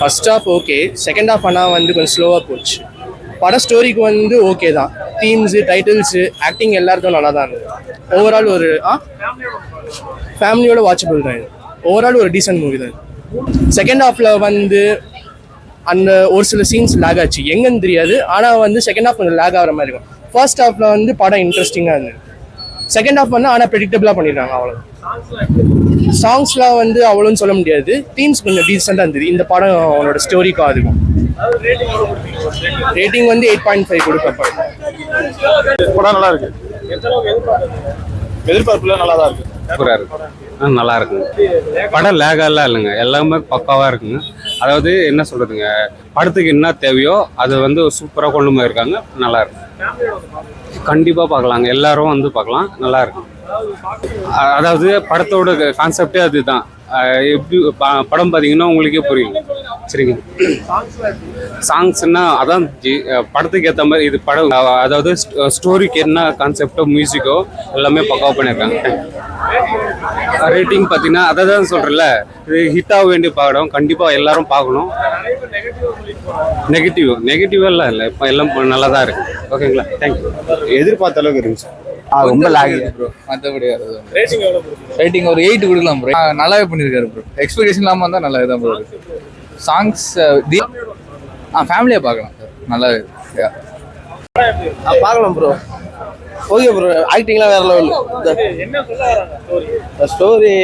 First half okay, second half ஆனால் வந்து கொஞ்சம் ஸ்லோவாக போச்சு. படம் ஸ்டோரிக்கு வந்து ஓகே தான், தீம்ஸு டைட்டில்ஸு ஆக்டிங் எல்லாருக்கும் நல்லா தான் இருந்தது. ஓவரால் ஒரு ஃபேமிலியோட வாட்சபிள் தான் இது. ஓவரால் ஒரு டீசென்ட் மூவி தான். செகண்ட் ஹாஃபில் வந்து அந்த ஒரு சில சீன்ஸ் லேக் ஆச்சு, எங்கன்னு தெரியாது. ஆனால் வந்து செகண்ட் ஹாஃப் கொஞ்சம் லேக் ஆகிற மாதிரி இருக்கும். ஃபர்ஸ்ட் ஹாஃபில் வந்து படம் இன்ட்ரெஸ்டிங்காக இருந்தது. செகண்ட் ஹாஃப் வந்து ஆனால் ப்ரெடிக்டபிளாக பண்ணிடுறாங்க. அவ்வளோ சாங்ஸ்லாம் வந்து அவ்வளோன்னு சொல்ல முடியாது. தீம்ஸ் கொஞ்சம் டீசெண்டாக இருந்தது இந்த படம். அவனோட ஸ்டோரிக்கும் அதுக்கும் ரேட்டிங் வந்து 8.5 கொடுக்கப்படும். படம் நல்லா இருக்கு. எதிர்பார்ப்புல நல்லா தான் இருக்கு. நல்லா இருக்குங்க. படம் லேகெல்லாம் இல்லைங்க, எல்லாமே பக்காவாக இருக்குங்க. அதாவது என்ன சொல்றதுங்க, படத்துக்கு என்ன தேவையோ அது வந்து சூப்பராக கொண்டு போயிருக்காங்க. நல்லா இருக்கு, கண்டிப்பாக பார்க்கலாங்க. எல்லாரும் வந்து பார்க்கலாம், நல்லா இருக்கு. அதாவது படத்தோட கான்செப்டே அதுதான். எப்படி படம் பார்த்தீங்கன்னா உங்களுக்கே புரியும். சரிங்க, சாங்ஸ்னா அதான் படத்துக்கு ஏற்ற மாதிரி இது படம். அதாவது ஸ்டோரிக்கு என்ன கான்செப்டோ மியூசிக்கோ எல்லாமே பக்காவாக பண்ணியிருக்காங்க. ரேட்டிங் பார்த்தீங்கன்னா அதை தான் சொல்கிறேன்ல, இது ஹிட் ஆக வேண்டிய படம், கண்டிப்பாக எல்லாரும் பார்க்கணும். நெகட்டிவ் எல்லாம் இல்லை, இப்போ எல்லாம் நல்லா தான் இருக்கு. ஓகேங்களா, தேங்க்யூ. எதிர்பார்த்த அளவுக்கு இருந்துச்சு. ரொம்ப லாக் ப்ரோ. மற்றபடி ரேட்டிங் ஒரு 8 கொடுக்கலாம் ப்ரோ. நல்லாவே பண்ணியிருக்காரு ப்ரோ. எக்ஸ்பெக்டேஷன் இல்லாமல் இருந்தால் நல்லா தான் ப்ரோ. சாங்ஸ் ஃபேமிலியாக பார்க்கலாம் சார், நல்லா பார்க்கலாம் ப்ரோ. ஓகே ப்ரோ, ஆக்டிங்லாம் வேற லெவல். ஸ்டோரி